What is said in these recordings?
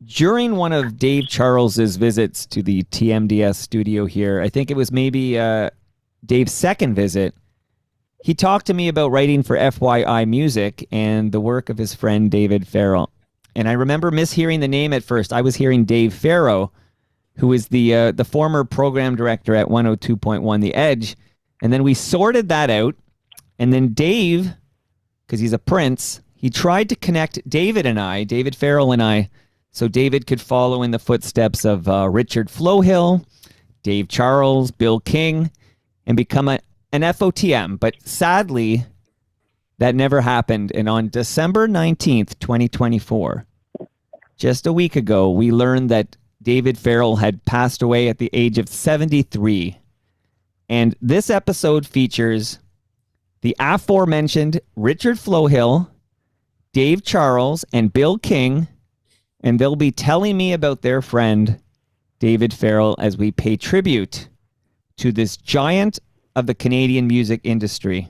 during one of Dave Charles's visits to the TMDS studio here, I think it was maybe Dave's second visit, he talked to me about writing for FYI Music and the work of his friend David Farrell. And I remember mishearing the name at first. I was hearing Dave Farrow, who is the former program director at 102.1 The Edge. And then we sorted that out. And then Dave, because he's a prince, he tried to connect David Farrell and I, so David could follow in the footsteps of Richard Flohill, Dave Charles, Bill King, and become an FOTM. But sadly, that never happened. And on December 19th, 2024, just a week ago, we learned that David Farrell had passed away at the age of 73. And this episode features the aforementioned Richard Flohill, Dave Charles, and Bill King, and they'll be telling me about their friend, David Farrell, as we pay tribute to this giant of the Canadian music industry.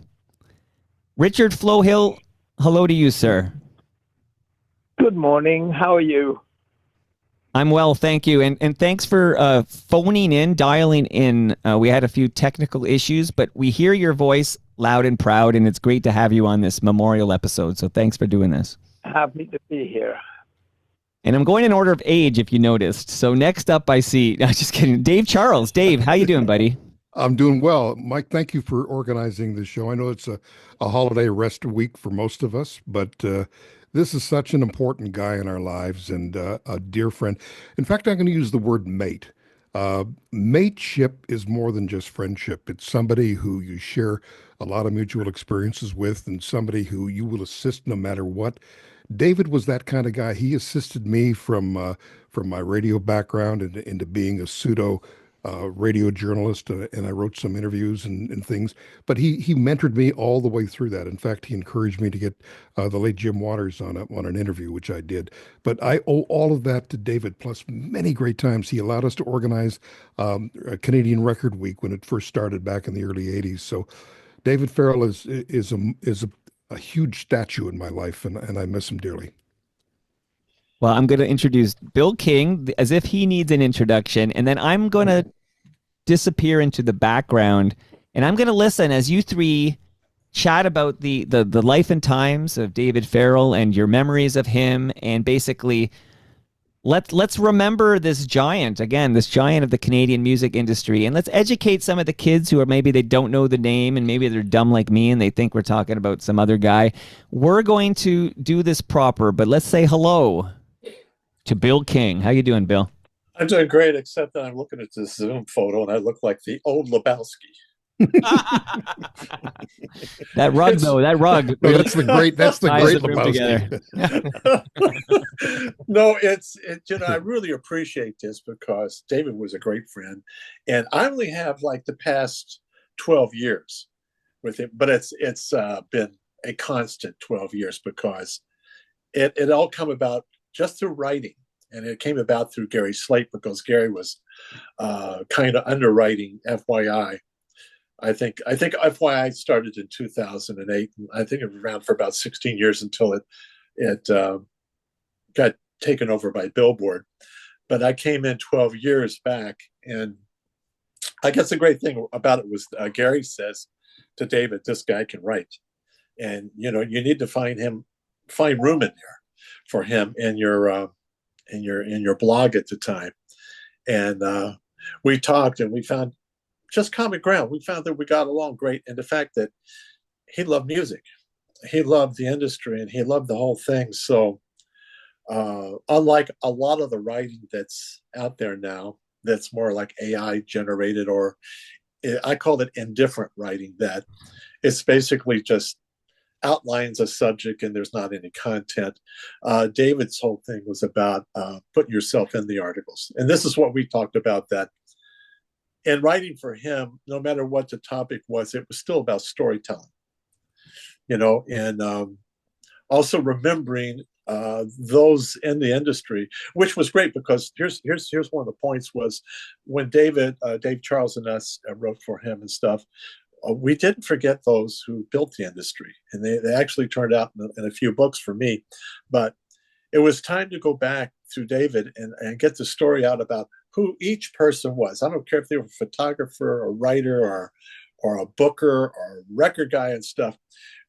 Richard Flohill, hello to you, sir. Good morning. How are you? I'm well, thank you. And thanks for phoning in, dialing in. We had a few technical issues, but we hear your voice loud and proud, and it's great to have you on this memorial episode. So thanks for doing this. Happy to be here. And I'm going in order of age, if you noticed. So next up, I see, no, just kidding, Dave Charles. Dave, how you doing, buddy? I'm doing well. Mike, thank you for organizing this show. I know it's a holiday rest week for most of us, but this is such an important guy in our lives and a dear friend. In fact, I'm going to use the word mate. Mateship is more than just friendship. It's somebody who you share a lot of mutual experiences with and somebody who you will assist no matter what. David was that kind of guy. He assisted me from my radio background into being a pseudo radio journalist, and I wrote some interviews and things. But he mentored me all the way through that. In fact, he encouraged me to get the late Jim Waters on an interview, which I did. But I owe all of that to David, plus many great times. He allowed us to organize a Canadian Record Week when it first started back in the early '80s. So David Farrell is a huge statue in my life, and I miss him dearly. Well, I'm going to introduce Bill King as if he needs an introduction, and then I'm going to disappear into the background, and I'm going to listen as you three chat about the life and times of David Farrell and your memories of him, and basically let's remember this giant, again, this giant of the Canadian music industry, and let's educate some of the kids who are maybe they don't know the name and maybe they're dumb like me and they think we're talking about some other guy. We're going to do this proper, but let's say hello to Bill King. How you doing, Bill? I'm doing great, except that I'm looking at this Zoom photo and I look like the old Lebowski. That rug, though, that rug. No, that's the great together. No, I really appreciate this because David was a great friend, and I only have like the past 12 years with him, but it's been a constant 12 years because it all come about just through writing, and it came about through Gary Slate because Gary was kind of underwriting FYI. I think FYI started in 2008. And I think it was around for about 16 years until it got taken over by Billboard. But I came in 12 years back, and I guess the great thing about it was Gary says to David, "This guy can write, and you need to find room in there for him in your blog at the time." And we talked, and we found just common ground. We found that we got along great, and the fact that he loved music, he loved the industry, and he loved the whole thing. So unlike a lot of the writing that's out there now, that's more like AI generated, or I call it indifferent writing, that it's basically just outlines a subject and there's not any content. David's whole thing was about putting yourself in the articles. And this is what we talked about, that in writing for him, no matter what the topic was, it was still about storytelling, and also remembering those in the industry, which was great because here's one of the points was when Dave Charles and us wrote for him and stuff, we didn't forget those who built the industry, and they actually turned out in a few books for me. But it was time to go back through David and get the story out about who each person was. I don't care if they were a photographer, a writer, or a booker, or a record guy and stuff.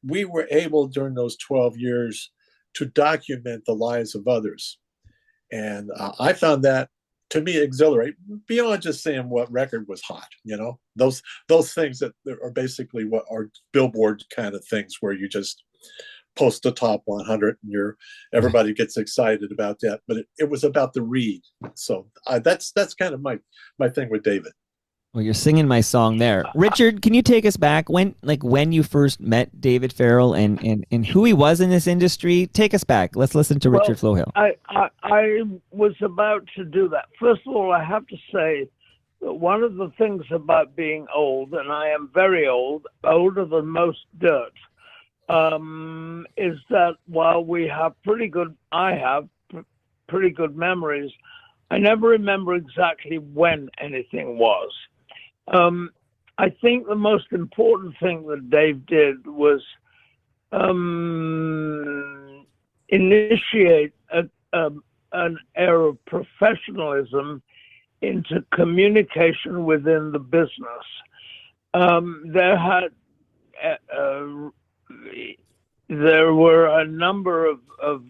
We were able during those 12 years to document the lives of others. And I found that, to me, exhilarating beyond just saying what record was hot. Those things that are basically what are Billboard kind of things, where you just post the top 100 and everybody gets excited about that. But it was about the read. So that's kind of my thing with David. Well, you're singing my song there. Richard, can you take us back when you first met David Farrell and who he was in this industry? Take us back. Let's listen to Richard Flohill. I was about to do that. First of all, I have to say that one of the things about being old, and I am very old, older than most dirt, is that while I have pretty good memories, I never remember exactly when anything was. I think the most important thing that Dave did was initiate an era of professionalism into communication within the business. There were a number of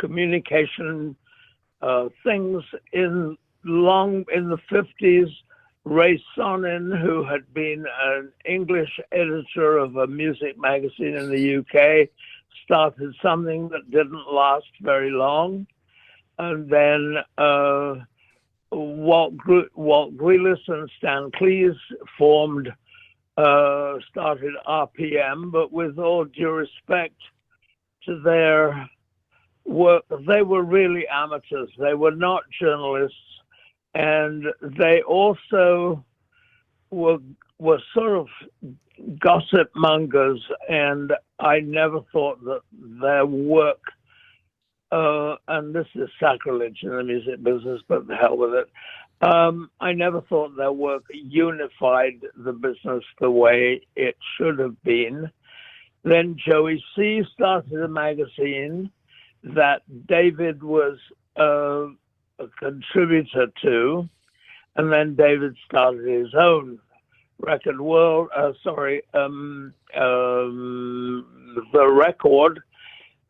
communication things in the 50s. Ray Sonnen, who had been an English editor of a music magazine in the UK, started something that didn't last very long. And then Walt Grealis and Stan Cleese started RPM, but with all due respect to their work, they were really amateurs. They were not journalists. And they also were sort of gossip mongers, and I never thought that their work, and this is sacrilege in the music business, but the hell with it, I never thought their work unified the business the way it should have been. Then Joey C. started a magazine that David was a contributor to, and then David started his own record world. The Record,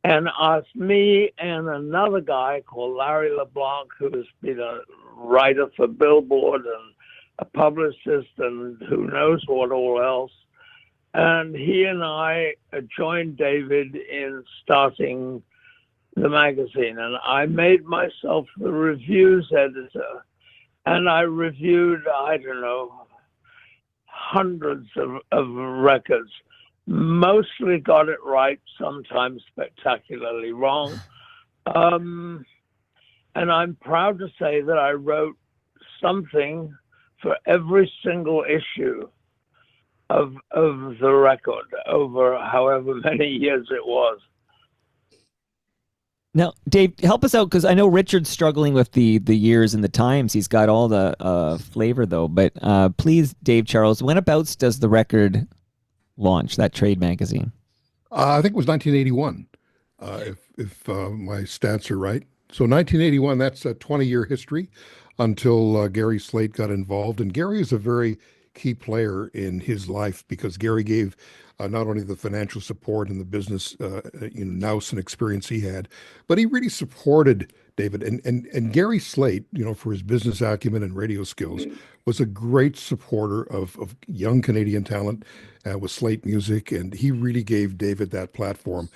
and asked me and another guy called Larry LeBlanc, who has been a writer for Billboard and a publicist and who knows what all else. And he and I joined David in starting the magazine, and I made myself the reviews editor, and I reviewed, I don't know, hundreds of records. Mostly got it right, sometimes spectacularly wrong. And I'm proud to say that I wrote something for every single issue of the Record over however many years it was. Now, Dave, help us out, because I know Richard's struggling with the years and the times. He's got all the flavor, though. But please, Dave Charles, whenabouts does the Record launch, that trade magazine? I think it was 1981, if my stats are right. So 1981, that's a 20-year history until Gary Slate got involved. And Gary is a very key player in his life, because Gary gave not only the financial support and the business nous and experience he had, but he really supported David. And Gary Slate, for his business acumen and radio skills, was a great supporter of young Canadian talent with Slate Music, and he really gave David that platform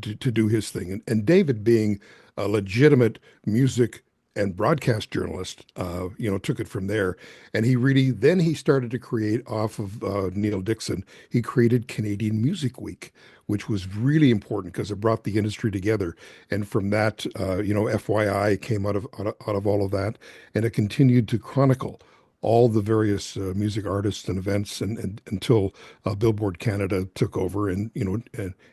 to do his thing. And David, being a legitimate music and broadcast journalist, took it from there. And he started to create, off of Neil Dixon, he created Canadian Music Week, which was really important because it brought the industry together. And from that, FYI came out of all of that, and it continued to chronicle all the various music artists and events, and until Billboard Canada took over, and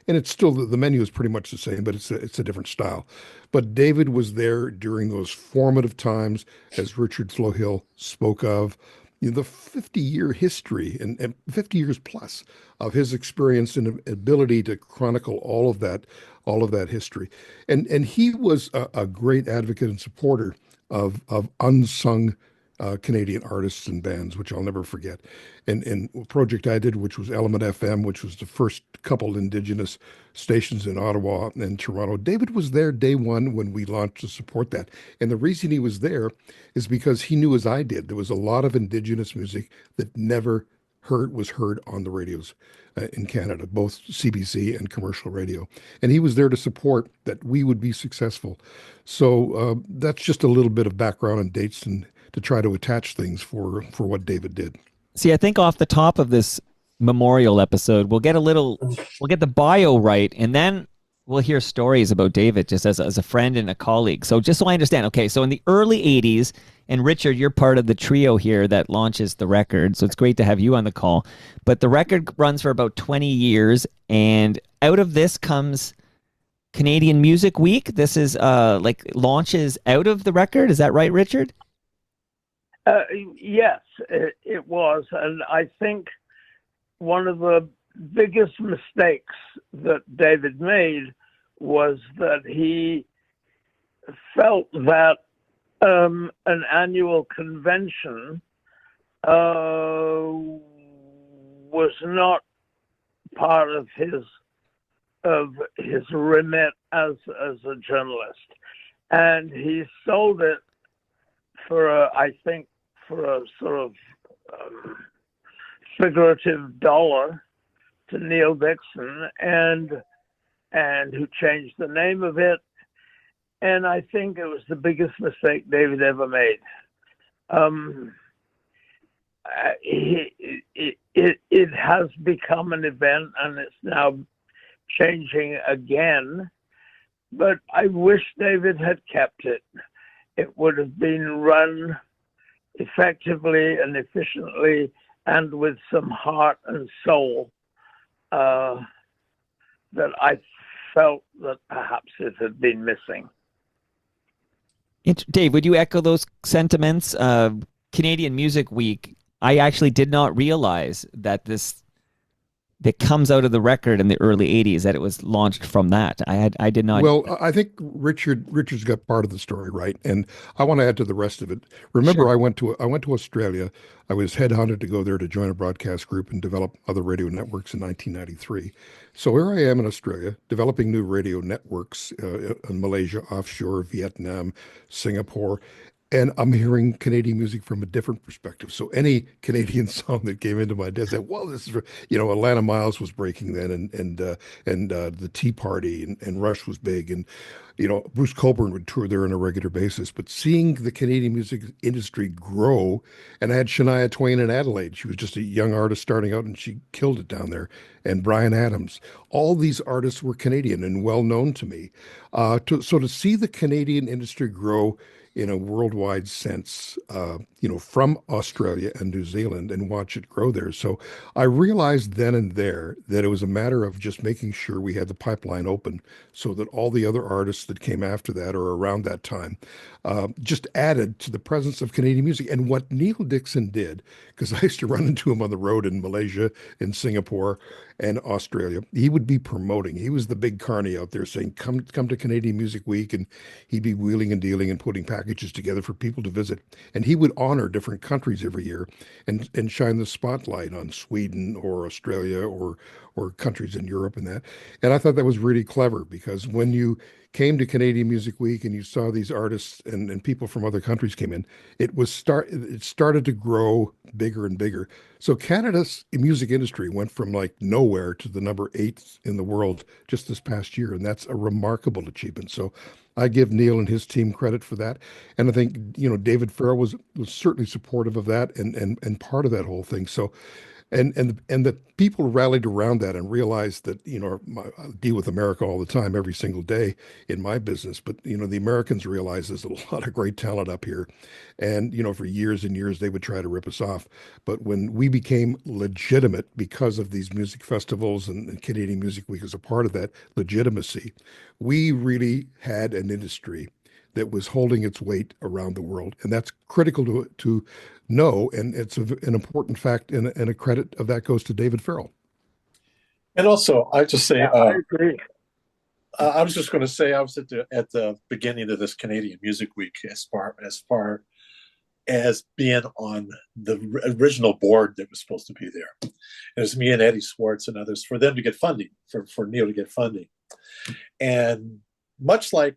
it's still, the menu is pretty much the same, but it's a different style. But David was there during those formative times, as Richard Flohill spoke of. the 50-year history and 50 years plus of his experience and ability to chronicle all of that history. And he was a great advocate and supporter of unsung Canadian artists and bands, which I'll never forget. And a project I did, which was Element FM, which was the first couple Indigenous stations in Ottawa and Toronto. David was there day one when we launched to support that. And the reason he was there is because he knew, as I did, there was a lot of Indigenous music that never was heard on the radios in Canada, both CBC and commercial radio. And he was there to support that we would be successful. So that's just a little bit of background and dates and to try to attach things for what David did. See, I think off the top of this memorial episode, we'll get the bio right, and then we'll hear stories about David just as a friend and a colleague. So just so I understand, okay, so in the early 80s, and Richard, you're part of the trio here that launches the record, so it's great to have you on the call. But the record runs for about 20 years, and out of this comes Canadian Music Week. This is like launches out of the record. Is that right, Richard? Yes, it was. And I think one of the biggest mistakes that David made was that he felt that an annual convention was not part of his remit as a journalist, and he sold it for I think for a sort of figurative dollar to Neil Dixon, and who changed the name of it. And I think it was the biggest mistake David ever made. It has become an event, and it's now changing again. But I wish David had kept it. It would have been run effectively and efficiently and with some heart and soul that I felt that perhaps it had been missing. Dave, would you echo those sentiments? Canadian Music Week, I actually did not realize that that comes out of the record in the early 80s, that it was launched from that. I did not. Well, I think Richard's got part of the story right, and I want to add to the rest of it. Remember, sure. I went to Australia. I was headhunted to go there to join a broadcast group and develop other radio networks in 1993. So here I am in Australia, developing new radio networks in Malaysia, offshore, Vietnam, Singapore. And I'm hearing Canadian music from a different perspective. So any Canadian song that came into my desk, I said, well, this is, Atlanta Miles was breaking then, and the Tea Party and Rush was big, and Bruce Cockburn would tour there on a regular basis. But seeing the Canadian music industry grow, and I had Shania Twain in Adelaide. She was just a young artist starting out, and she killed it down there. And Bryan Adams. All these artists were Canadian and well known to me. So to see the Canadian industry grow in a worldwide sense, from Australia and New Zealand, and watch it grow there. So I realized then and there that it was a matter of just making sure we had the pipeline open so that all the other artists that came after that or around that time just added to the presence of Canadian music. And what Neil Dixon did, because I used to run into him on the road in Malaysia, in Singapore, and Australia, he would be promoting. He was the big carny out there saying, come to Canadian Music Week, and he'd be wheeling and dealing and putting packages together for people to visit. And he would honor different countries every year and shine the spotlight on Sweden or Australia or countries in Europe and that. And I thought that was really clever, because when you came to Canadian Music Week and you saw these artists and people from other countries came in, it started to grow bigger and bigger. So Canada's music industry went from like nowhere to the number 8 in the world just this past year, and that's a remarkable achievement. So I give Neil and his team credit for that, and I think David Farrell was certainly supportive of that and part of that whole thing. So. And the people rallied around that and realized that, I deal with America all the time, every single day in my business. But, the Americans realize there's a lot of great talent up here. And, for years and years, they would try to rip us off. But when we became legitimate because of these music festivals and Canadian Music Week as a part of that legitimacy, we really had an industry that was holding its weight around the world. And that's critical to know. And it's an important fact, and a credit of that goes to David Farrell. And also, I just say, Yeah, I agree. I was just going to say, I was at the beginning of this Canadian Music Week as being on the original board that was supposed to be there. It was me and Eddie Swartz and others for them to get funding, for Neil to get funding. And much like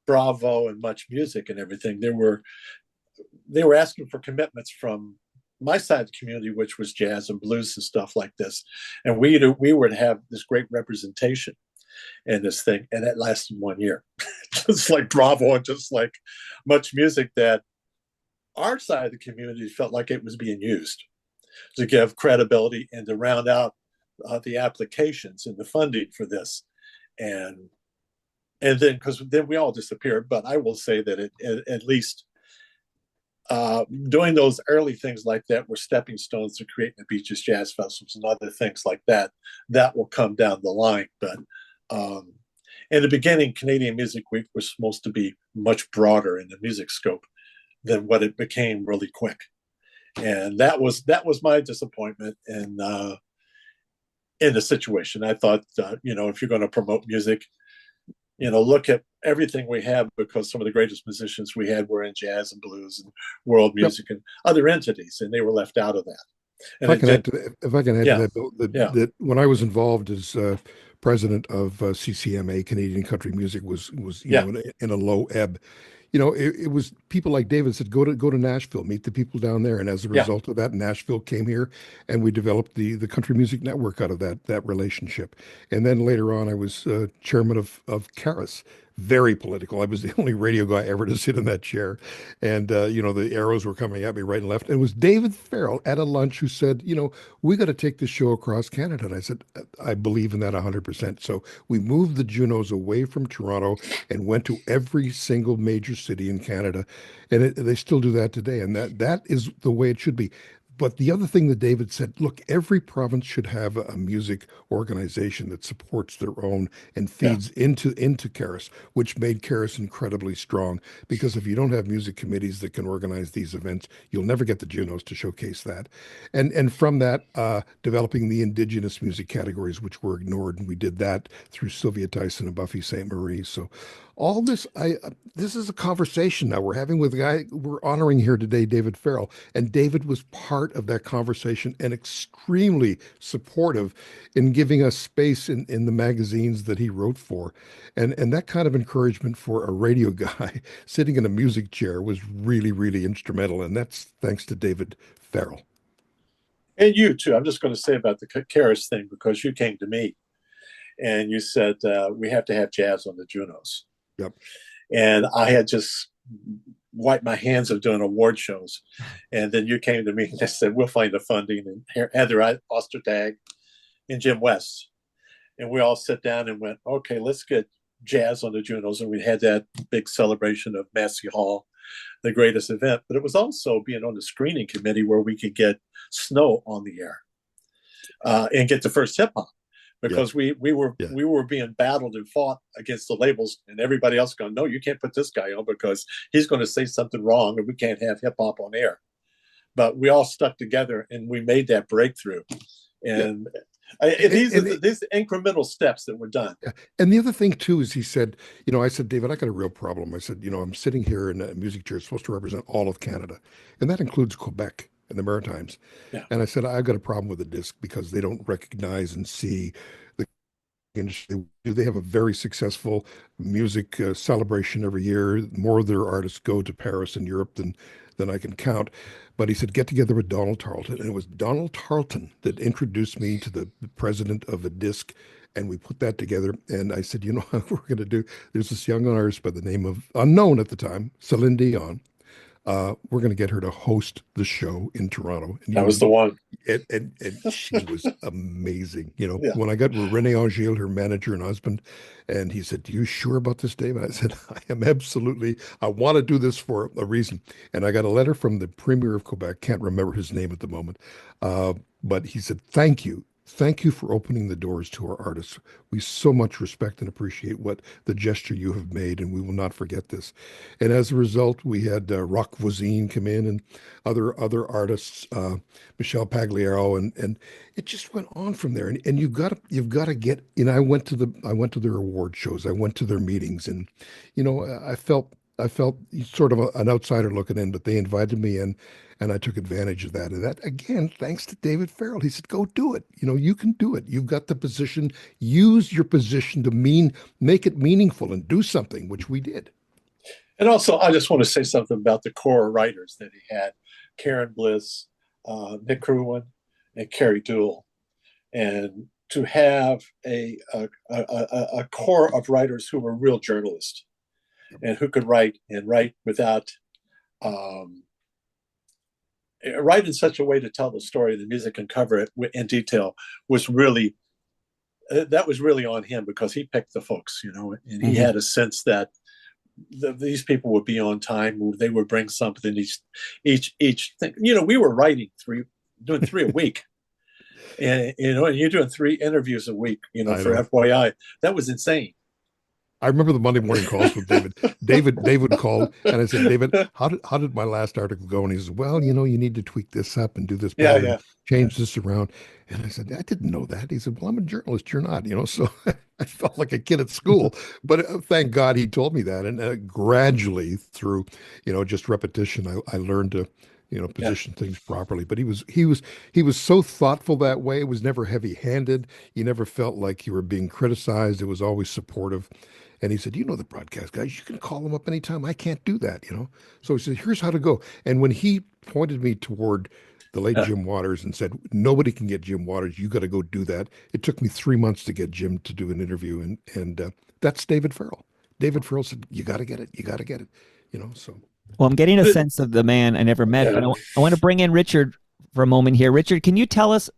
Bravo and Much Music and everything, they were asking for commitments from my side of the community, which was jazz and blues and stuff like this. And we were to have this great representation in this thing, and it lasted 1 year. Just like Bravo and just like Much Music, that our side of the community felt like it was being used to give credibility and to round out the applications and the funding for this. And then, because then we all disappeared. But I will say that at least doing those early things like that were stepping stones to creating the Beaches Jazz Festivals and other things like that. That will come down the line. But in the beginning, Canadian Music Week was supposed to be much broader in the music scope than what it became really quick. And that was my disappointment in the situation. I thought, if you're going to promote music, look at everything we have, because some of the greatest musicians we had were in jazz and blues and world music and other entities, and they were left out of that. And if I can add to that, Bill, that when I was involved as president of CCMA, Canadian Country Music, was in a low ebb. It was people like David said, go to Nashville, meet the people down there. And as a result of that, Nashville came here, and we developed the Country Music Network out of that relationship. And then later on, I was chairman of CARIS. Very political. I was the only radio guy ever to sit in that chair. And, the arrows were coming at me right and left. And it was David Farrell at a lunch who said, we got to take this show across Canada. And I said, I believe in that 100%. So we moved the Junos away from Toronto and went to every single major city in Canada. And they still do that today. And that is the way it should be. But the other thing that David said, look, every province should have a music organization that supports their own and feeds into CARIS, which made CARIS incredibly strong. Because if you don't have music committees that can organize these events, you'll never get the Junos to showcase that. And from that, developing the Indigenous music categories, which were ignored, and we did that through Sylvia Tyson and Buffy St. Marie. So all this, this is a conversation now we're having with a guy we're honoring here today, David Farrell. And David was part of that conversation and extremely supportive in giving us space in the magazines that he wrote for. And that kind of encouragement for a radio guy sitting in a music chair was really, really instrumental. And that's thanks to David Farrell. And you too. I'm just going to say about the CARIS thing, because you came to me and you said, we have to have jazz on the Junos. Yep. And I had just wiped my hands of doing award shows. And then you came to me and said, we'll find the funding. And Heather Ostertag and Jim West. And we all sat down and went, okay, let's get jazz on the Junos. And we had that big celebration of Massey Hall, the greatest event. But it was also being on the screening committee where we could get Snow on the air and get the first hip hop. Because we were being battled and fought against the labels, and everybody else going, no, you can't put this guy on because he's going to say something wrong, and we can't have hip hop on air. But we all stuck together, and we made that breakthrough. And these are these incremental steps that were done. Yeah. And the other thing too is he said, I said, David, I got a real problem. I said, I'm sitting here in a music chair supposed to represent all of Canada, and that includes Quebec and the Maritimes. Yeah. And I said, I've got a problem with the disc because they don't recognize and see the industry. They have a very successful music celebration every year. More of their artists go to Paris and Europe than I can count. But he said, get together with Donald Tarleton. And it was Donald Tarleton that introduced me to the president of a disc. And we put that together. And I said, what we're going to do? There's this young artist by the name of, unknown at the time, Celine Dion. We're going to get her to host the show in Toronto. And that was the one. And she was amazing. When I got with Rene Angel, her manager and husband, and he said, you sure about this, Dave? And I said, I am absolutely. I want to do this for a reason. And I got a letter from the Premier of Quebec. Can't remember his name at the moment. But he said, thank you. Thank you for opening the doors to our artists. We so much respect and appreciate what the gesture you have made, and we will not forget this. And as a result, we had Rock Voisine come in and other artists, Michelle Pagliaro, and it just went on from there. And you've got to get. I went to their award shows. I went to their meetings, and I felt sort of an outsider looking in, but they invited me in, and I took advantage of that. And that, again, thanks to David Farrell. He said, "Go do it. You can do it. You've got the position. Use your position to make it meaningful and do something," which we did. And also, I just want to say something about the core writers that he had: Karen Bliss, Nick Ruin, and Carrie Dewell. And to have a core of writers who were real journalists and who could write and write without write in such a way to tell the story, the music, and cover it in detail was really that was really on him, because he picked the folks, and he had a sense that these people would be on time. They would bring something each thing. We were doing three a week, and and you're doing 3 interviews a week, I for know. FYI. That was insane. I remember the Monday morning calls with David. David called, and I said, "David, how did my last article go?" And he says, "Well, you need to tweak this up and do this Yeah, better and yeah. change this around." And I said, "I didn't know that." He said, "Well, I'm a journalist. You're not." So I felt like a kid at school. But thank God he told me that. And gradually through, just repetition, I learned to, Yeah. position things properly. But he was so thoughtful that way. It was never heavy-handed. You never felt like you were being criticized. It was always supportive. And he said, "The broadcast guys, you can call them up anytime. I can't do that. So he said, "Here's how to go." And when he pointed me toward the late Jim Waters and said, "Nobody can get Jim Waters. You got to go do that." It took me 3 months to get Jim to do an interview. And that's David Farrell. David Farrell said, "You got to get it. You got to get it." So. Well, I'm getting a sense of the man I never met, but Yeah. I want to bring in Richard for a moment here. Richard, can you tell us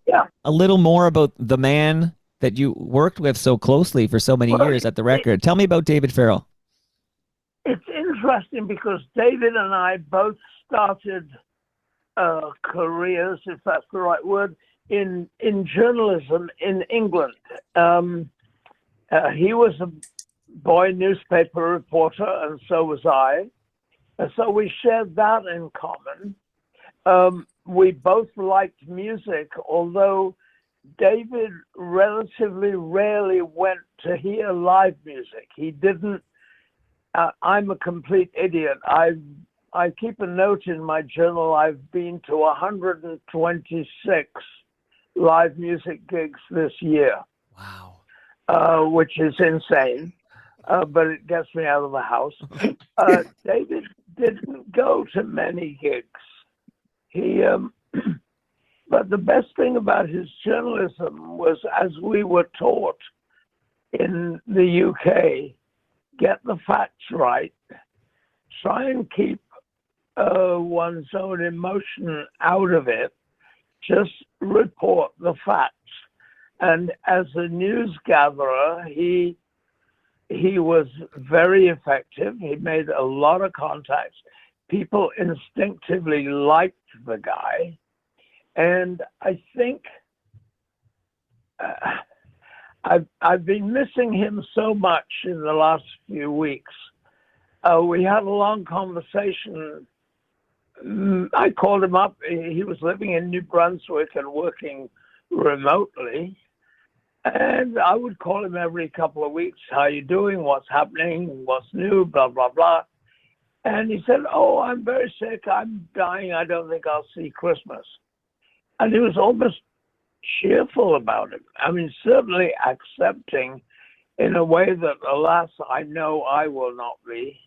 a little more about the man that you worked with so closely for so many years at the record? Tell me about David Farrell. It's interesting because David and I both started careers, if that's the right word, in journalism in England. He was a boy newspaper reporter, and so was I. And so we shared that in common. We both liked music, although David relatively rarely went to hear live music. He didn't. I'm a complete idiot. I keep a note in my journal. I've been to 126 live music gigs this year. Wow. Which is insane, but it gets me out of the house. David didn't go to many gigs. But the best thing about his journalism was, as we were taught in the UK, get the facts right, try and keep one's own emotion out of it, just report the facts. And as a news gatherer, he was very effective. He made a lot of contacts. People instinctively liked the guy. And I think I've been missing him so much in the last few weeks. We had a long conversation. I called him up. He was living in New Brunswick and working remotely. And I would call him every couple of weeks. "How you doing? What's happening? What's new? Blah, blah, blah." And he said, "Oh, I'm very sick. I'm dying. I don't think I'll see Christmas." And he was almost cheerful about it. I mean, certainly accepting in a way that, alas, I know I will not be.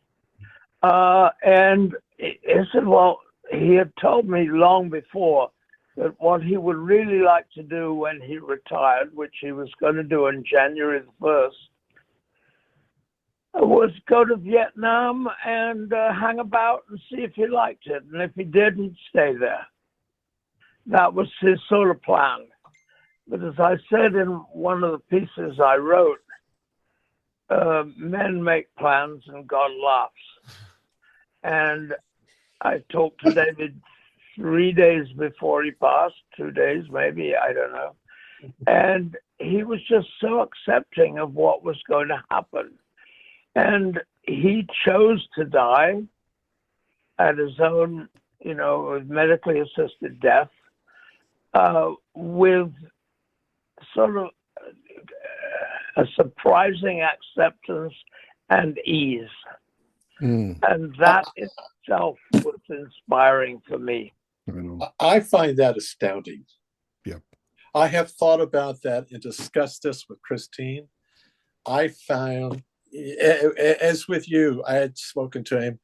And he said, well, he had told me long before that what he would really like to do when he retired, which he was going to do on January the 1st, was go to Vietnam and hang about and see if he liked it. And if he did, he'd stay there. That was his sort of plan. But as I said in one of the pieces I wrote, men make plans and God laughs. And I talked to David 3 days before he passed, 2 days maybe, I don't know. And he was just so accepting of what was going to happen. And he chose to die at his own, medically assisted death, with sort of a surprising acceptance and ease. And that itself was inspiring for me. I find that astounding. Yep. I have thought about that and discussed this with Christine. I found, as with you, I had spoken to him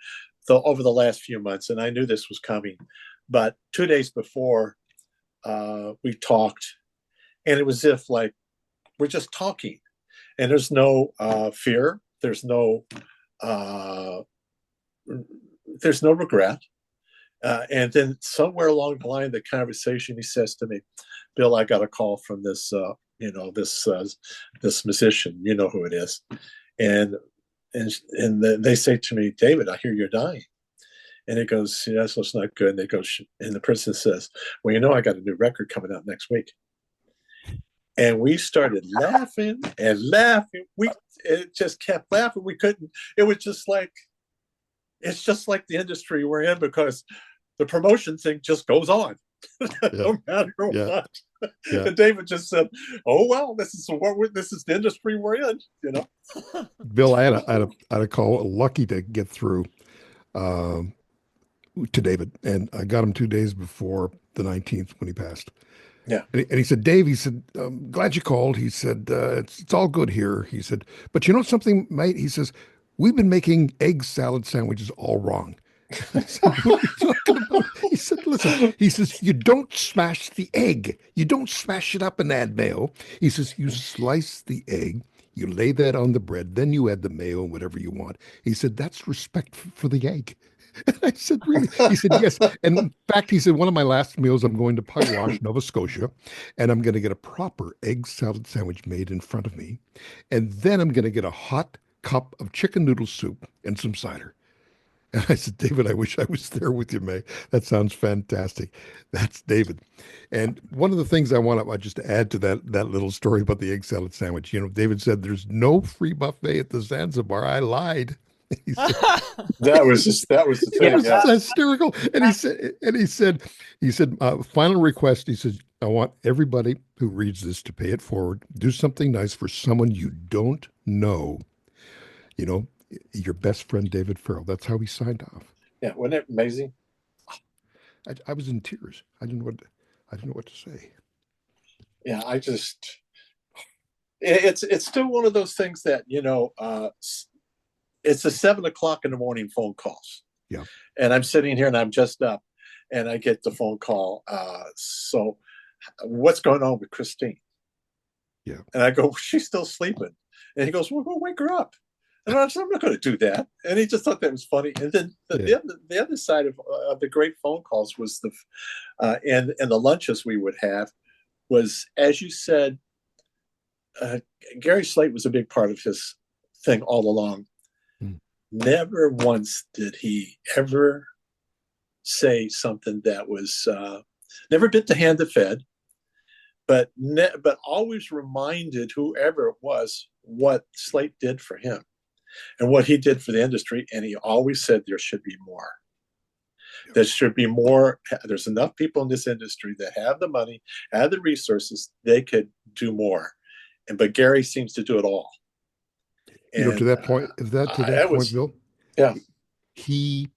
over the last few months, and I knew this was coming. But 2 days before, we talked, and it was as if like we're just talking, and there's no fear, there's no regret. And then somewhere along the line of the conversation, he says to me, "Bill, I got a call from this, this musician. You know who it is." And they say to me, "David, I hear you're dying." And it goes, "Yeah, so it's not good." And they go, and the person says, "Well, I got a new record coming out next week." And we started laughing and laughing. It just kept laughing. We couldn't. It was just like, it's just like the industry we're in, because the promotion thing just goes on, no matter what. Yeah. And David just said, "Oh well, this is the industry we're in." Bill, I had a call, lucky to get through to David, and I got him 2 days before the 19th when he passed. Yeah. And he said, "Dave," he said, "glad you called." He said, it's all good here." He said, "But you know something, mate?" He says, "We've been making egg salad sandwiches all wrong." I said, "What are you talking about?" He said, "Listen," he says, "you don't smash the egg. You don't smash it up and add mayo." He says, "You slice the egg, you lay that on the bread, then you add the mayo and whatever you want." He said, "That's respect for the egg." And I said, "Really?" He said, "Yes." And in fact, he said, "One of my last meals, I'm going to Pugwash, Nova Scotia, and I'm going to get a proper egg salad sandwich made in front of me. And then I'm going to get a hot cup of chicken noodle soup and some cider." And I said, "David, I wish I was there with you, May. That sounds fantastic." That's David. And one of the things I want to just add to that little story about the egg salad sandwich, David said, "There's no free buffet at the Zanzibar." I lied. He said, that was the thing. It was hysterical. And he said, "Final request." He said, "I want everybody who reads this to pay it forward. Do something nice for someone you don't know. Your best friend, David Farrell." That's how he signed off. Yeah. Wasn't it amazing? I was in tears. I didn't know what to say. Yeah. It's still one of those things that, it's the 7 o'clock in the morning phone calls. Yeah. And I'm sitting here and I'm just up and I get the phone call. So what's going on with Christine? Yeah. And I go, "She's still sleeping." And he goes, "Well, go wake her up." And I said, "I'm not going to do that." And he just thought that was funny. And then the other side of the great phone calls was and the lunches we would have was, as you said, Gary Slate was a big part of his thing all along. Never once did he ever say something that was never bit the hand that fed, but always reminded whoever it was what Slate did for him and what he did for the industry. And he always said there should be more. There should be more. There's enough people in this industry that have the money, have the resources, they could do more. But Gary seems to do it all. And, to that point, Bill, yeah, he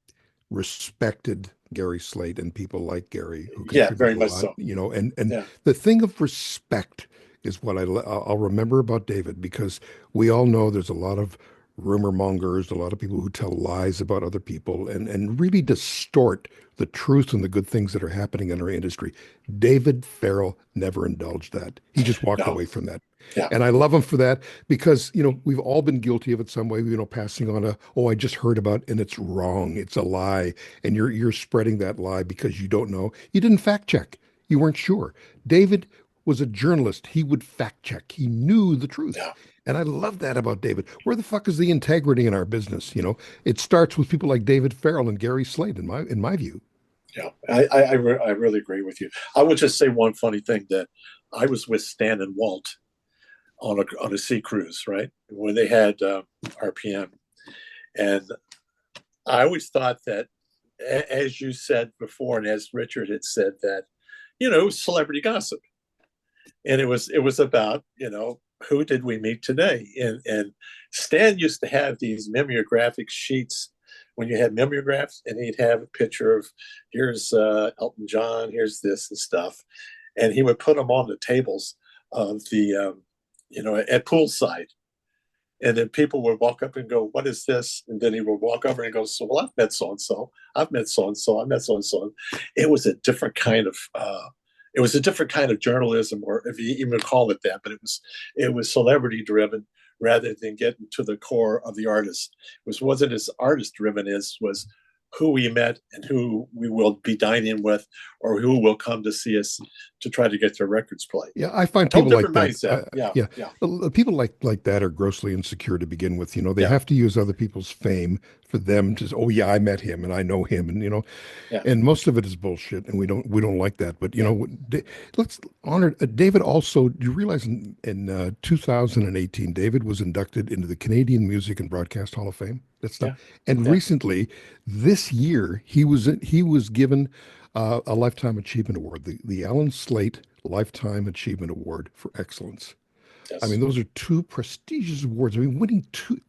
respected Gary Slate and people like Gary who very much so. And the thing of respect is what I'll remember about David, because we all know there's a lot of rumor mongers, a lot of people who tell lies about other people and really distort the truth and the good things that are happening in our industry. David Farrell never indulged that. He just walked away from that. Yeah. And I love him for that, because, we've all been guilty of it some way, passing on I just heard about it and it's wrong. It's a lie. And you're spreading that lie because you don't know. You didn't fact check. You weren't sure. David was a journalist. He would fact check. He knew the truth. Yeah. And I love that about David. Where the fuck is the integrity in our business? It starts with people like David Farrell and Gary Slate, in my view. Yeah, I really agree with you. I would just say one funny thing that I was with Stan and Walt on a sea cruise, right? When they had RPM, and I always thought that, as you said before, and as Richard had said, that it was celebrity gossip, and it was about who did we meet today, and Stan used to have these mimeographic sheets when you had mimeographs, and he'd have a picture of here's Elton John, here's this and stuff, and he would put them on the tables of the at poolside. And then people would walk up and go, "What is this?" And then he would walk over and go, "So, well, I've met so and so. I've met so and so. I've met so and so." It was a different kind of journalism, or if you even call it that. But it was celebrity driven rather than getting to the core of the artist. It wasn't as artist driven as was who we met and who we will be dining with, or who will come to see us to try to get their records played. Yeah, I find people like that. Mindset. Yeah. People like that are grossly insecure to begin with. They Yeah. have to use other people's fame for them to say, "Oh yeah, I met him and I know him," and Yeah. and most of it is bullshit, and we don't like that. But let's honor David. Also, do you realize in 2018, David was inducted into the Canadian Music and Broadcast Hall of Fame? That's not. And recently, this year, he was given a Lifetime Achievement Award, the Alan Slate Lifetime Achievement Award for Excellence. Yes. I mean, those are two prestigious awards. I mean,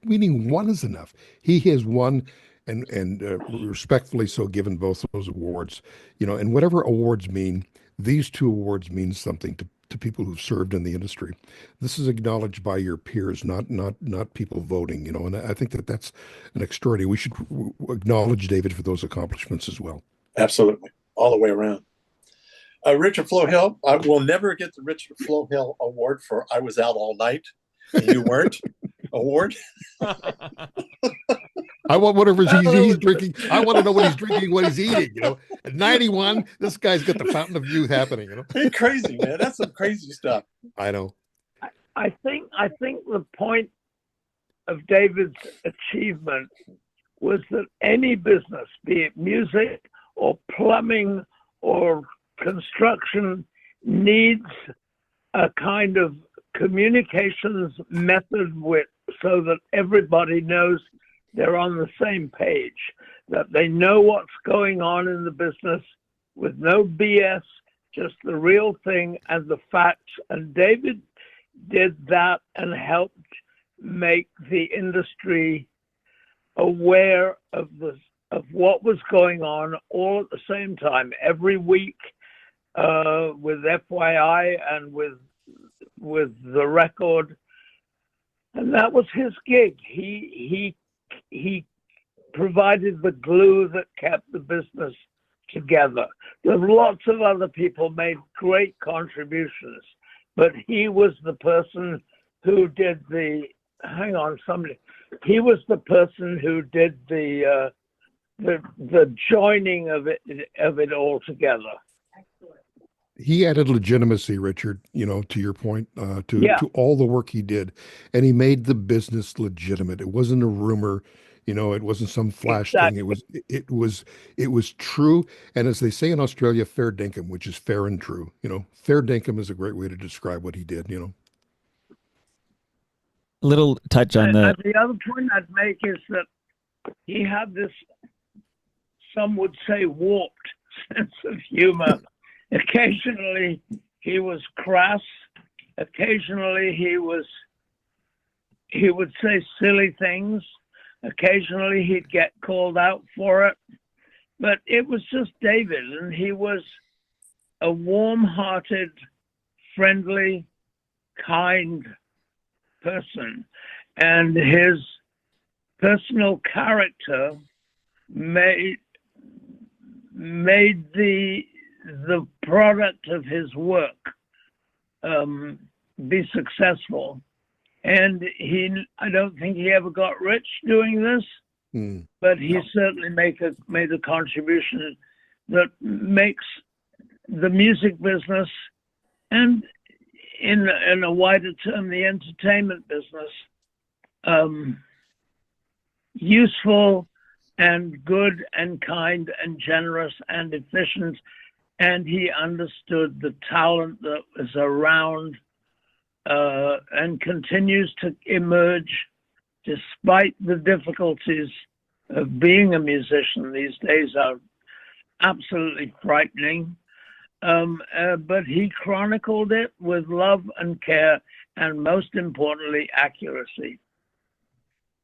winning one is enough. He has won, and respectfully so given both those awards. And whatever awards mean, these two awards mean something to people who've served in the industry. This is acknowledged by your peers, not people voting. And I think that's an extraordinary. We should acknowledge David for those accomplishments as well. Absolutely, all the way around. Richard Flohill, I will never get the Richard Flohill Award for "I Was Out All Night and You Weren't" award. I want whatever he's drinking. I want to know what he's drinking, what he's eating. At 91, this guy's got the fountain of youth happening. It's crazy, man. That's some crazy stuff. I know. I think the point of David's achievement was that any business, be it music or plumbing or construction, needs a kind of communications method so that everybody knows they're on the same page, that they know what's going on in the business with no BS, just the real thing and the facts. And David did that and helped make the industry aware of what was going on all at the same time, every week, with FYI and with the record. And that was his gig. He provided the glue that kept the business together. There's lots of other people made great contributions, but he was the person who did he was the person who did the joining of it all together. He added legitimacy, Richard, to your point, to all the work he did. And he made the business legitimate. It wasn't a rumor, it wasn't some flash thing. It was true. And as they say in Australia, fair dinkum, which is fair and true. Fair dinkum is a great way to describe what he did, Little touch on the other point I'd make is that he had this, some would say, warped sense of humor. Occasionally he was crass. Occasionally he would say silly things. Occasionally he'd get called out for it. But it was just David, and he was a warm-hearted, friendly, kind person. And his personal character made the product of his work be successful. And I don't think he ever got rich doing this, but he certainly made a contribution that makes the music business, and in a wider term, the entertainment business, useful and good and kind and generous and efficient. And he understood the talent that was around and continues to emerge despite the difficulties of being a musician. These days are absolutely frightening. But he chronicled it with love and care, and most importantly, accuracy.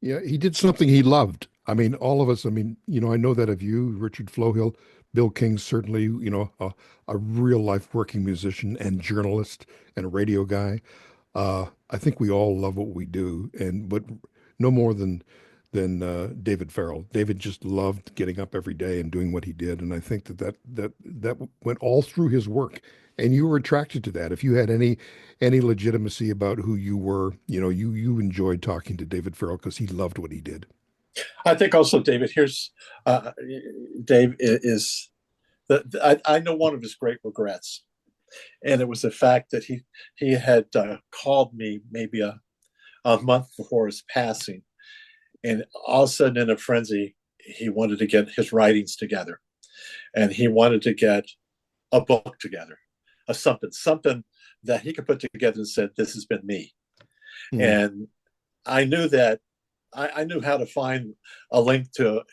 Yeah, he did something he loved. I mean, all of us, I mean, I know that of you, Richard Flohill, Bill King, certainly, a real life working musician and journalist and a radio guy. I think we all love what we do, but no more than David Farrell. David just loved getting up every day and doing what he did, and I think that went all through his work. And you were attracted to that. If you had any legitimacy about who you were, you enjoyed talking to David Farrell because he loved what he did. I think also, David, Dave is I know one of his great regrets, and it was the fact that he had called me maybe a month before his passing, and all of a sudden in a frenzy, he wanted to get his writings together, and he wanted to get a book together, something that he could put together and said, "This has been me." And I knew that I knew how to find a link to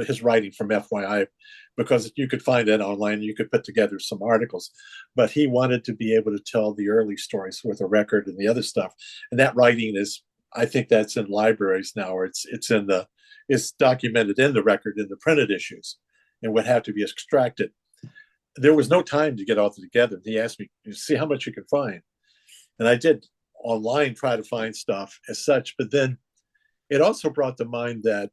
his writing from FYI, because you could find it online. You could put together some articles, but he wanted to be able to tell the early stories with a record and the other stuff. And that writing is, I think that's in libraries now, or it's documented in the record in the printed issues, and would have to be extracted. There was no time to get all together. He asked me, "See how much you can find," and I did online try to find stuff as such. But then it also brought to mind that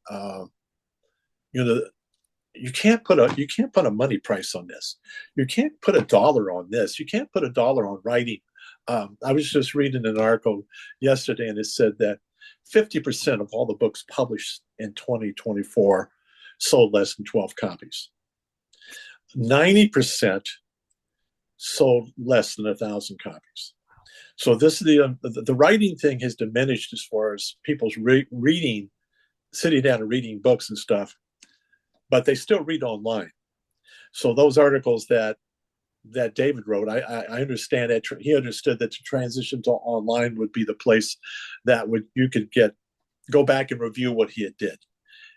you can't put a money price on this. You can't put $1 on this. You can't put $1 on writing. I was just reading an article yesterday, and it said that 50% of all the books published in 2024 sold less than 12 copies. 90% sold less than 1,000 copies. So this the writing thing has diminished as far as people's reading, sitting down and reading books and stuff, but they still read online. So those articles that David wrote, I understand that he understood that the transition to online would be the place that you could go back and review what he had did,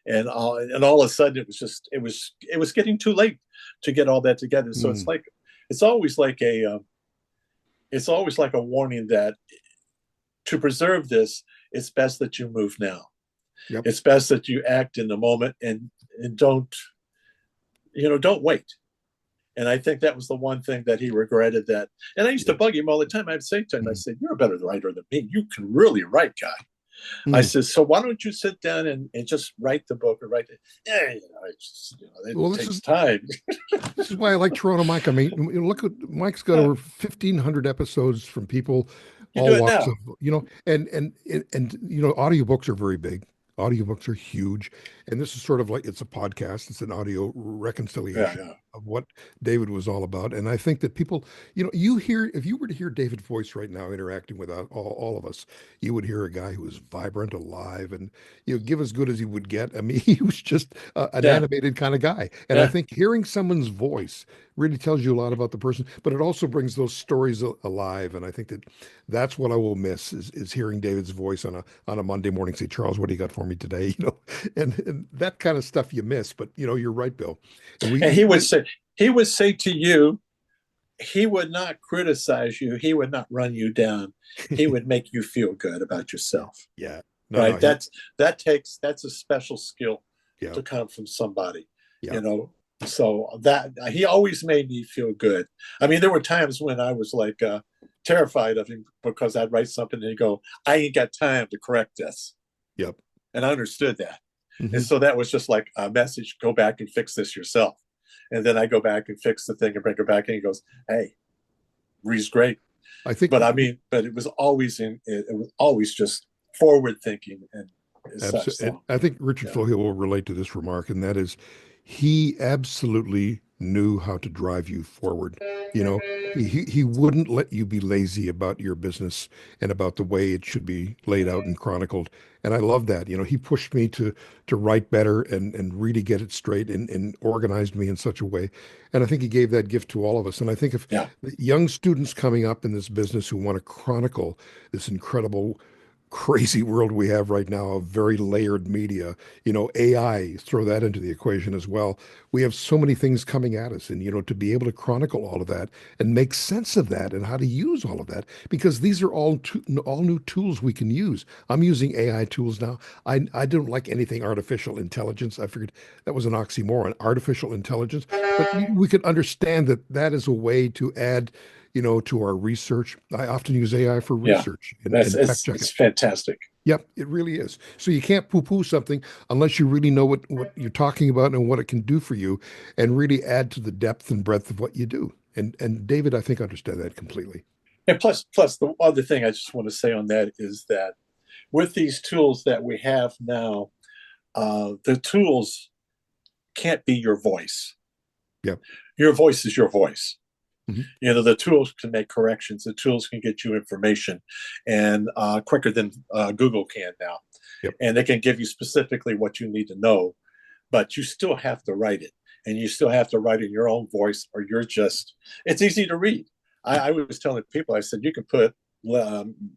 and all of a sudden it was getting too late to get all that together. So it's always like a warning that to preserve this, it's best that you move now. Yep. It's best that you act in the moment and don't wait. And I think that was the one thing that he regretted that. And I used to bug him all the time. I'd say to him, I said, "You're a better writer than me. You can really write, guy." I said, "So why don't you sit down and just write the book or write it?" Yeah, it takes time. This is why I like Toronto Mike. I mean, look at Mike's got over 1,500 episodes from people, all walks of, and audiobooks are very big. Audiobooks are huge. And this is sort of like, it's a podcast. It's an audio reconciliation of what David was all about. And I think that people, if you were to hear David's voice right now interacting with all of us, you would hear a guy who was vibrant, alive, and, give as good as he would get. I mean, he was just an animated kind of guy. And I think hearing someone's voice really tells you a lot about the person, but it also brings those stories alive. And I think that's what I will miss is hearing David's voice on a Monday morning. Say, "Charles, what do you got for me today?" And that kind of stuff you miss. But you're right, Bill. And he would say to you, he would not criticize you. He would not run you down. He would make you feel good about yourself. Yeah. Right. That's a special skill to come from somebody. Yeah. So that he always made me feel good. I mean, there were times when I was like terrified of him because I'd write something and he'd go, "I ain't got time to correct this." Yep. And I understood that. And so that was just like a message: go back and fix this yourself. And then I go back and fix the thing and bring it back, and he goes, "Hey, Ree's great." I think, but it was always just forward thinking and such. And I think Richard Flohill will relate to this remark, and that is, he absolutely knew how to drive you forward. You know, he wouldn't let you be lazy about your business and about the way it should be laid out and chronicled. And I love that. You know, he pushed me to write better and really get it straight and organized me in such a way. And I think he gave that gift to all of us. And I think if Yeah. young students coming up in this business who want to chronicle this incredible crazy world we have right now of very layered media, you know, AI, throw that into the equation as well. We have so many things coming at us, and, you know, to be able to chronicle all of that and make sense of that and how to use all of that, because these are all new tools we can use. I'm using AI tools now. I don't like anything artificial intelligence. I figured that was an oxymoron, artificial intelligence, but we could understand that that is a way to add, you know, to our research. I often use AI for Yeah. research That's and fact checking. it's fantastic. Yep, it really is. So you can't poo-poo something unless you really know what you're talking about and what it can do for you, and really add to the depth and breadth of what you do. And David, I think, understand that completely. And plus the other thing I just want to say on that is that with these tools that we have now, the tools can't be your voice. Yep. Your voice is your voice. Mhm. You know, the tools can make corrections. The tools can get you information, and quicker than Google can now. Yep. And they can give you specifically what you need to know, but you still have to write it, and you still have to write in your own voice, or you're just. It's easy to read. I was telling people, I said, you can put.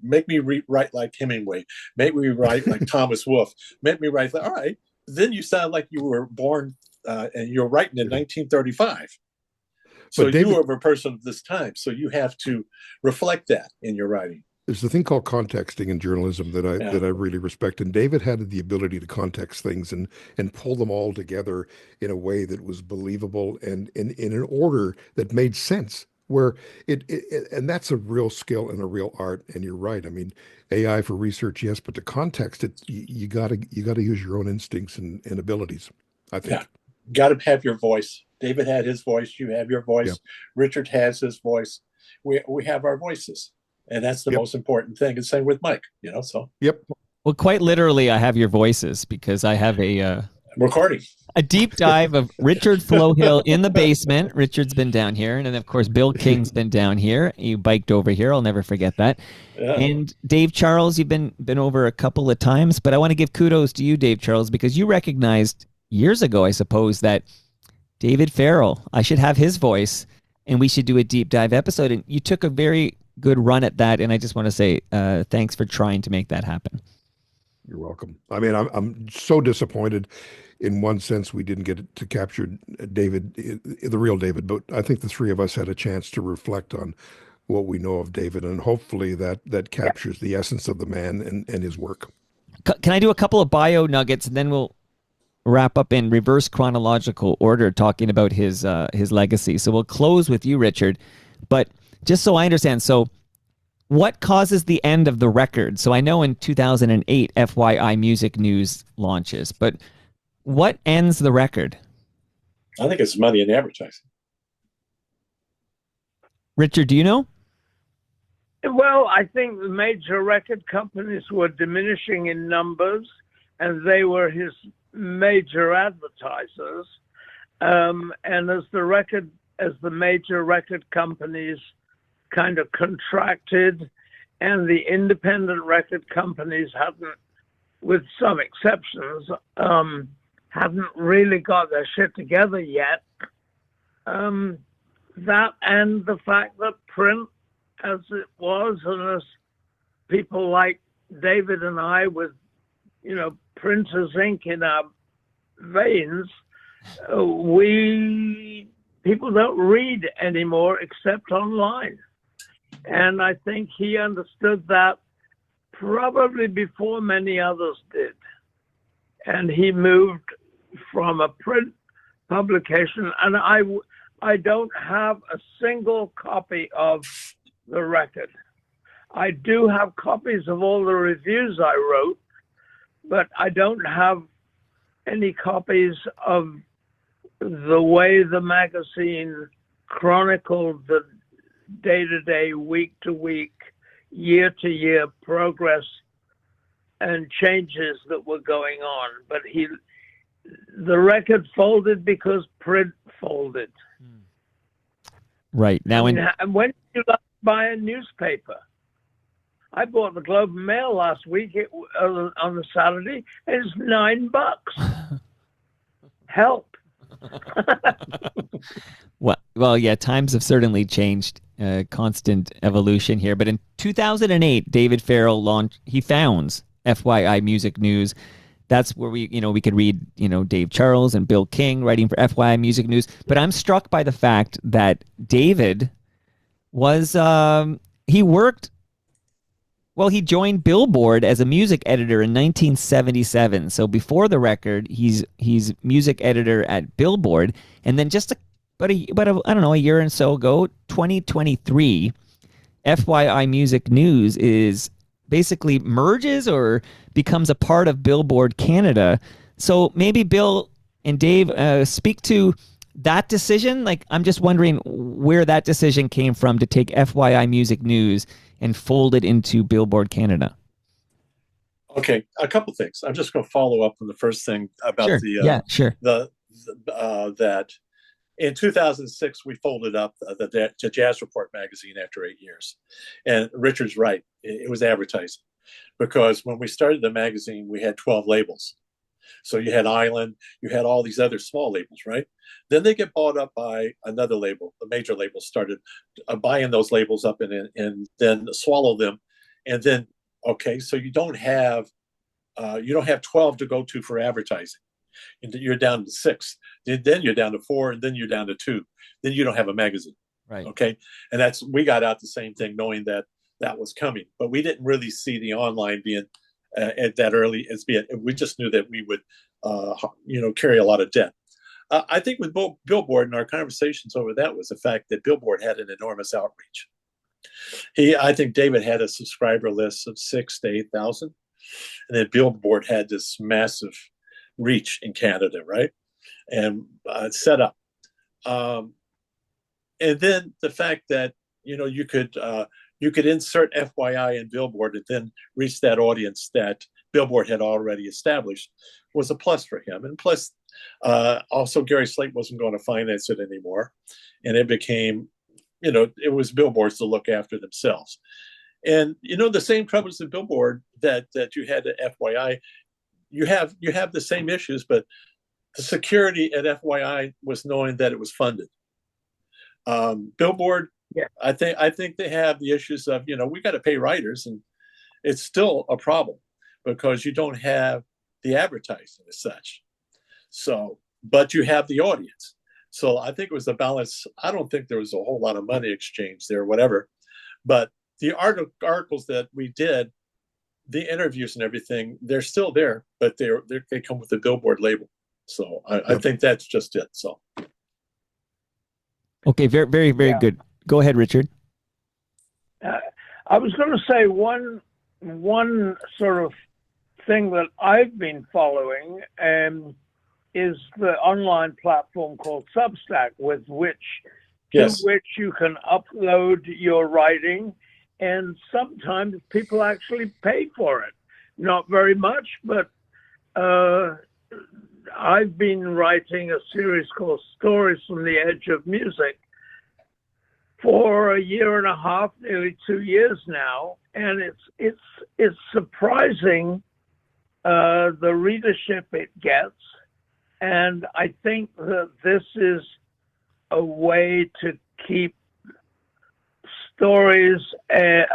Make me write like Hemingway. Make me write like Thomas Wolfe. Make me write. All right, then you sound like you were born and you're writing in 1935. So But David, you are a person of this time. So you have to reflect that in your writing. there's a thing called contexting in journalism that I Yeah. really respect. And David had the ability to context things and pull them all together in a way that was believable and in an order that made sense. Where and that's a real skill and a real art. And you're right. I mean, AI for research, yes, but to context it, you gotta use your own instincts and abilities, I Yeah. think. Got to have your voice. David had his voice. You have your Yeah. voice. Richard has his voice. We have our voices. And that's the Yep. most important thing. And same with Mike, you know, so Yep. Well, quite literally, I have your voices because I have recording. a deep dive of Richard Flohill in the basement. Richard's been down here, and then of course Bill King's been down here. You biked over here. I'll never forget that. Yeah. And Dave Charles, you've been over a couple of times, but I want to give kudos to you, Dave Charles, because you recognized years ago, I suppose, that David Farrell, I should have his voice, and we should do a deep dive episode. And you took a very good run at that, and I just want to say thanks for trying to make that happen. You're welcome. I mean, I'm so disappointed. In one sense, we didn't get to capture David, the real David, but I think the three of us had a chance to reflect on what we know of David, and hopefully that captures the essence of the man and his work. Can I do a couple of bio nuggets, and then we'll wrap up in reverse chronological order, talking about his legacy. So we'll close with you, Richard, but just so I understand, so what causes the end of the record? So I know in 2008, FYI Music News launches, but what ends the record? I think it's money in advertising. Richard, do you know? Well, I think the major record companies were diminishing in numbers, and they were his major advertisers. And as the major record companies kind of contracted, and the independent record companies hadn't, with some exceptions, hadn't really got their shit together yet. That and the fact that print, as it was, and as people like David and I, with, you know, printer's ink in our veins, people don't read anymore except online. And I think he understood that probably before many others did. And he moved from a print publication, and I don't have a single copy of the record. I do have copies of all the reviews I wrote, but I don't have any copies of the way the magazine chronicled the day-to-day, week-to-week, year-to-year progress and changes that were going on. But the record folded because print folded. Right. Now, and when do you buy a newspaper? I bought the Globe and Mail last week on the Saturday, and it's $9. Help. well, yeah, times have certainly changed. Constant evolution here. But in 2008, David Farrell founds FYI Music News. That's where we could read, Dave Charles and Bill King writing for FYI Music News. But I'm struck by the fact that David was, he joined Billboard as a music editor in 1977. So before the record, he's music editor at Billboard. And then just about a year and so ago, 2023, FYI Music News is basically merges or becomes a part of Billboard Canada. So maybe Bill and Dave speak to that decision. Like, I'm just wondering where that decision came from to take FYI Music News and fold it into Billboard Canada. Okay, a couple things. I'm just going to follow up on the first thing about that in 2006 we folded up the Jazz Report magazine after 8 years, and Richard's right. It was advertising, because when we started the magazine we had 12 labels. So you had Island, you had all these other small labels, right? Then they get bought up by another label. The major labels started buying those labels up and then swallow them, and then so you don't have 12 to go to for advertising. And you're down to 6. Then you're down to 4, and then you're down to 2. Then you don't have a magazine, right? Okay, and we got out the same thing, knowing that was coming, but we didn't really see the online being at that early as being. We just knew that we would, carry a lot of debt. I think with Billboard and our conversations over that was the fact that Billboard had an enormous outreach. I think David had a subscriber list of 6,000 to 8,000, and then Billboard had this massive reach in Canada, right? And set up. And then the fact that you could insert FYI in Billboard and then reach that audience that Billboard had already established was a plus for him. And plus, also Gary Slate wasn't going to finance it anymore, and it became, it was Billboard's to look after themselves. And the same troubles at Billboard that you had at FYI, you have the same issues, but the security at FYI was knowing that it was funded. Billboard, yeah, I think they have the issues of, we got to pay writers, and it's still a problem because you don't have the advertising as such. So, but you have the audience. So I think it was a balance. I don't think there was a whole lot of money exchange there, whatever. But the articles that we did, the interviews and everything, they're still there, but they come with the Billboard label. So I think that's just it. So. Okay, very, very, very good. Go ahead, Richard. I was going to say one sort of thing that I've been following is the online platform called Substack, to which you can upload your writing, and sometimes people actually pay for it. Not very much, but I've been writing a series called Stories from the Edge of Music for a year and a half, nearly 2 years now, and it's surprising the readership it gets, and I think that this is a way to keep stories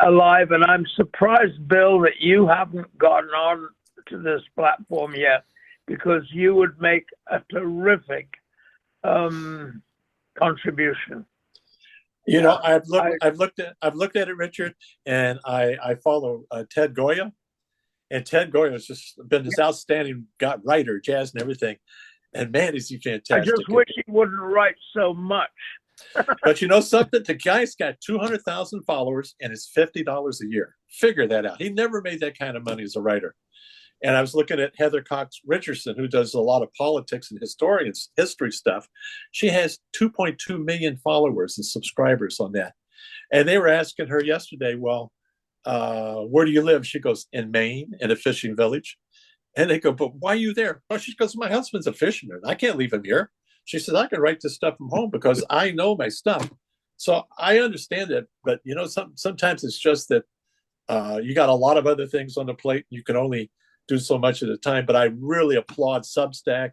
alive. And I'm surprised, Bill, that you haven't gotten on to this platform yet, because you would make a terrific contribution. I've looked at it, Richard, and I follow Ted Goya, and Ted Goya has just been this outstanding writer, jazz and everything. And man, is he fantastic! I just wish he wouldn't write so much. But something? The guy's got 200,000 followers, and it's $50 a year. Figure that out. He never made that kind of money as a writer. And I was looking at Heather Cox Richardson, who does a lot of politics and history stuff. She has 2.2 million followers and subscribers on that. And they were asking her yesterday, well, where do you live? She goes, in Maine, in a fishing village. And they go, but why are you there? Oh, she goes, my husband's a fisherman. I can't leave him here. She says, I can write this stuff from home because I know my stuff. So I understand it, but sometimes it's just that you got a lot of other things on the plate. You can only do so much at a time. But I really applaud Substack,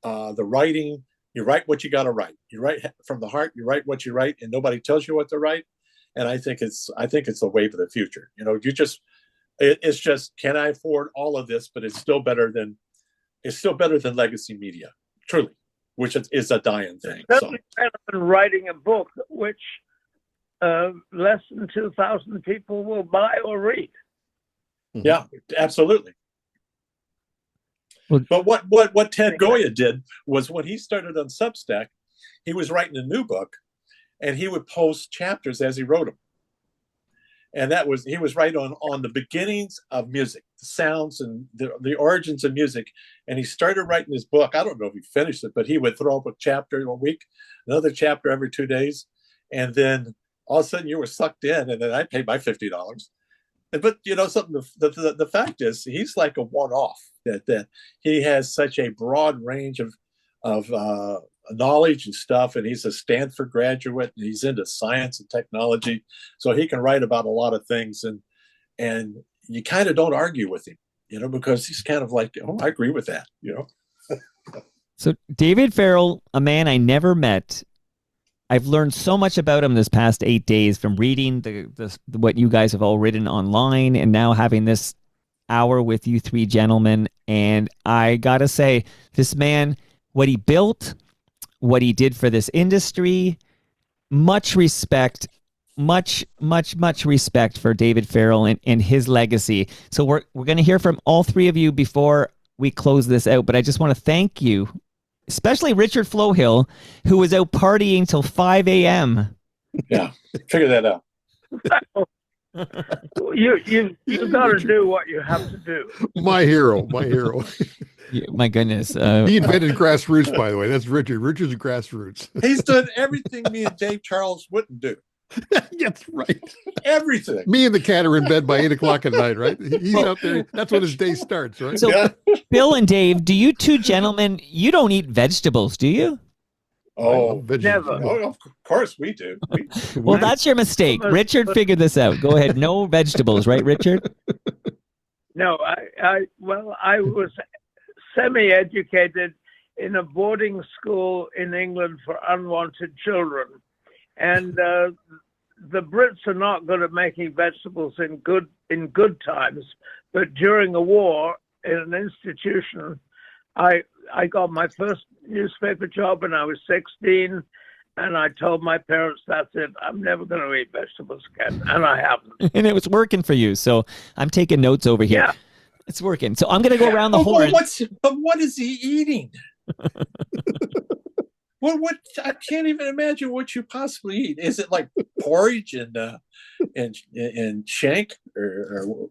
the writing. You write what you got to write. You write from the heart. You write what you write, and nobody tells you what to write. And I think it's the wave of the future. It's just, can I afford all of this? But it's still better than legacy media, truly, which is a dying thing. Certainly better than writing a book, which less than 2,000 people will buy or read. Yeah, absolutely. Well, but what Ted Goya did was, when he started on Substack, he was writing a new book, and he would post chapters as he wrote them. And he was right on the beginnings of music, the sounds and the origins of music. And he started writing his book. I don't know if he finished it, but he would throw up a chapter a week, another chapter every 2 days. And then all of a sudden you were sucked in, and then I paid my $50. But something, the fact is, he's like a one-off, that he has such a broad range of knowledge and stuff, and he's a Stanford graduate, and he's into science and technology, so he can write about a lot of things, and you kind of don't argue with him, because he's kind of like, oh, I agree with that. So David Farrell, a man I never met. I've learned so much about him this past 8 days from reading the what you guys have all written online, and now having this hour with you three gentlemen. And I gotta say, this man, what he built, what he did for this industry, much respect, much respect for David Farrell and his legacy. So we're going to hear from all three of you before we close this out, but I just want to thank you, especially Richard Flohill, who was out partying till 5 a.m. Yeah, figure that out. You got to do what you have to do. My hero. Yeah, my goodness. He invented grassroots, by the way. That's Richard. Richard's grassroots. He's done everything me and Dave Charles wouldn't do. That's right. Everything. Me and the cat are in bed by 8 o'clock at night, right? He's out there. That's when his day starts, right? So, yeah. Bill and Dave, do you two gentlemen, you don't eat vegetables, do you? Oh, never. Oh, of course we do. Well, that's your mistake. Richard figured this out. Go ahead. No vegetables, right, Richard? No, I was semi-educated in a boarding school in England for unwanted children. And the Brits are not good at making vegetables in good times. But during a war in an institution, I got my first newspaper job when I was 16, and I told my parents, that's it, I'm never going to eat vegetables again, and I haven't. And it was working for you, so I'm taking notes over here. Yeah. It's working. So I'm going to go around the horn. But what is he eating? What? I can't even imagine what you possibly eat. Is it like porridge and shank, or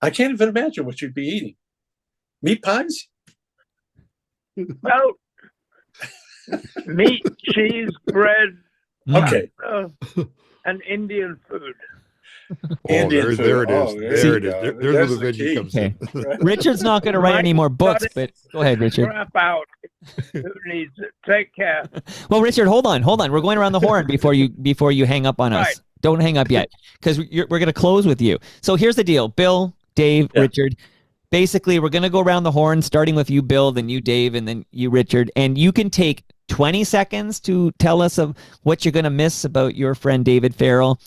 I can't even imagine what you'd be eating. Meat pies? Well, meat, cheese, bread. Okay. And Indian food. There it is. There it is. There's where the veggie comes in. Richard's not going to write any more books, but go ahead, Richard. Crap out. Who needs it? Take care. Well, Richard, hold on. We're going around the horn before you hang up on us. Right. Don't hang up yet, because we're going to close with you. So here's the deal. Bill, Dave, Richard. Basically, we're going to go around the horn, starting with you, Bill, then you, Dave, and then you, Richard. And you can take 20 seconds to tell us of what you're going to miss about your friend David Farrell.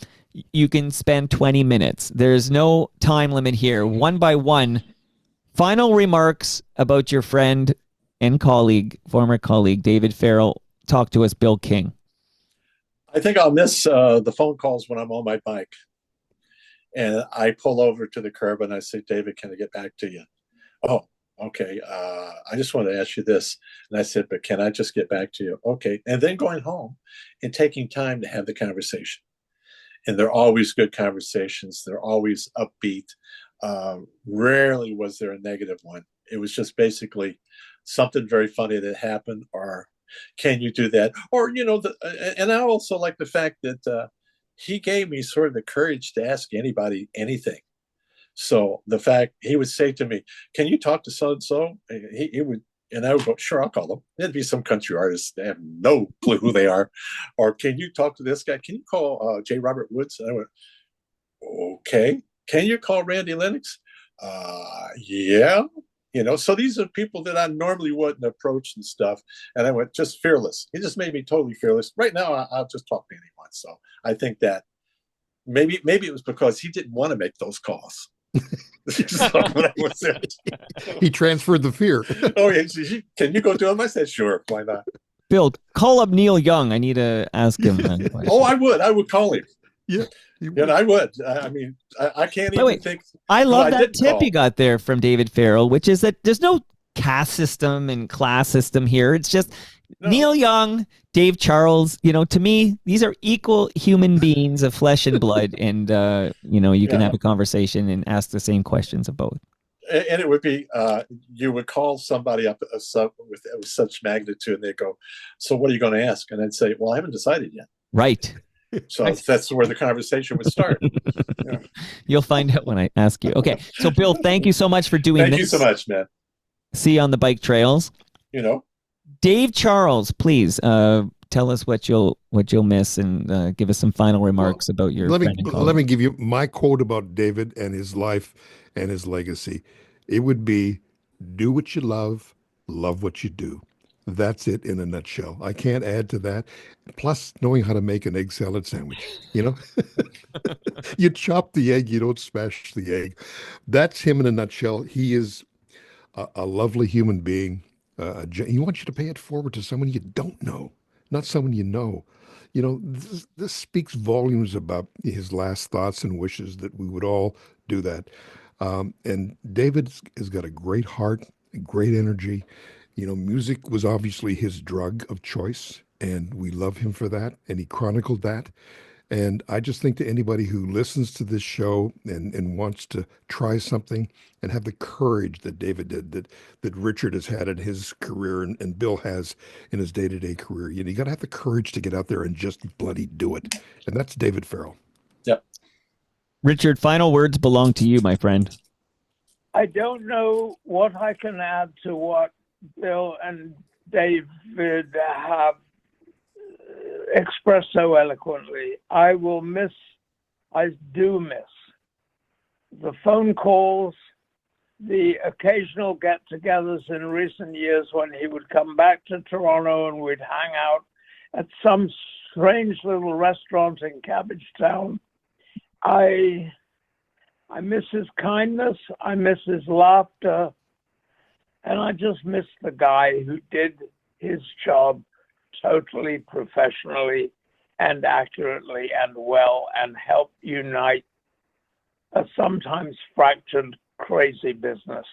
You can spend 20 minutes. There's no time limit here. One by one, final remarks about your friend and former colleague, David Farrell. Talk to us, Bill King. I think I'll miss the phone calls when I'm on my bike. And I pull over to the curb and I say, David, can I get back to you? Oh, okay. I just want to ask you this. And I said, but can I just get back to you? Okay. And then going home and taking time to have the conversation. And they're always good conversations. They're always upbeat. Rarely was there a negative one. It was just basically something very funny that happened, or can you do that? Or, and I also like the fact that he gave me sort of the courage to ask anybody anything. So the fact he would say to me, can you talk to so-and-so? He would, And I would go, sure, I'll call them. There'd be some country artists. They have no clue who they are. Or can you talk to this guy? Can you call J. Robert Woods? And I went, okay. Can you call Randy Lennox? Yeah. So these are people that I normally wouldn't approach and stuff. And I went, just fearless. He just made me totally fearless. Right now, I'll just talk to anyone. So I think that maybe it was because he didn't want to make those calls. So that was it. He transferred the fear. Oh, yeah. Can you go do him? I said, sure. Why not? Bill, call up Neil Young. I need to ask him. Oh, I would call him. Yeah. I would. I mean, I can't even think. I love that tip you got there from David Farrell, which is that there's no caste system and class system here. It's just Neil Young, Dave Charles. To me, these are equal human beings of flesh and blood, and you can have a conversation and ask the same questions of both. And it would be you would call somebody up with such magnitude, and they go, "So what are you going to ask?" And I'd say, "Well, I haven't decided yet." Right. So that's where the conversation would start. Yeah. You'll find out when I ask you. Okay. So, Bill, thank you so much for doing this. Thank you so much, man. See you on the bike trails. Dave Charles, please tell us what you'll miss and give us some final remarks about your. Let me give you my quote about David and his life and his legacy. It would be, do what you love what you do. That's it in a nutshell. I can't add to that. Plus, knowing how to make an egg salad sandwich. You chop the egg, you don't smash the egg. That's him in a nutshell. He is a lovely human being. He wants you to pay it forward to someone you don't know, not someone you know. This speaks volumes about his last thoughts and wishes that we would all do that. And David has got a great heart, great energy. Music was obviously his drug of choice, and we love him for that, and he chronicled that. And I just think to anybody who listens to this show and wants to try something and have the courage that David did, that Richard has had in his career and Bill has in his day-to-day career, you got to have the courage to get out there and just bloody do it. And that's David Farrell. Yep. Richard, final words belong to you, my friend. I don't know what I can add to what Bill and David have expressed so eloquently. I do miss the phone calls, the occasional get-togethers in recent years when he would come back to Toronto and we'd hang out at some strange little restaurant in Cabbagetown. I miss his kindness. I miss his laughter. And I just miss the guy who did his job totally professionally and accurately and well and helped unite a sometimes fractured, crazy business.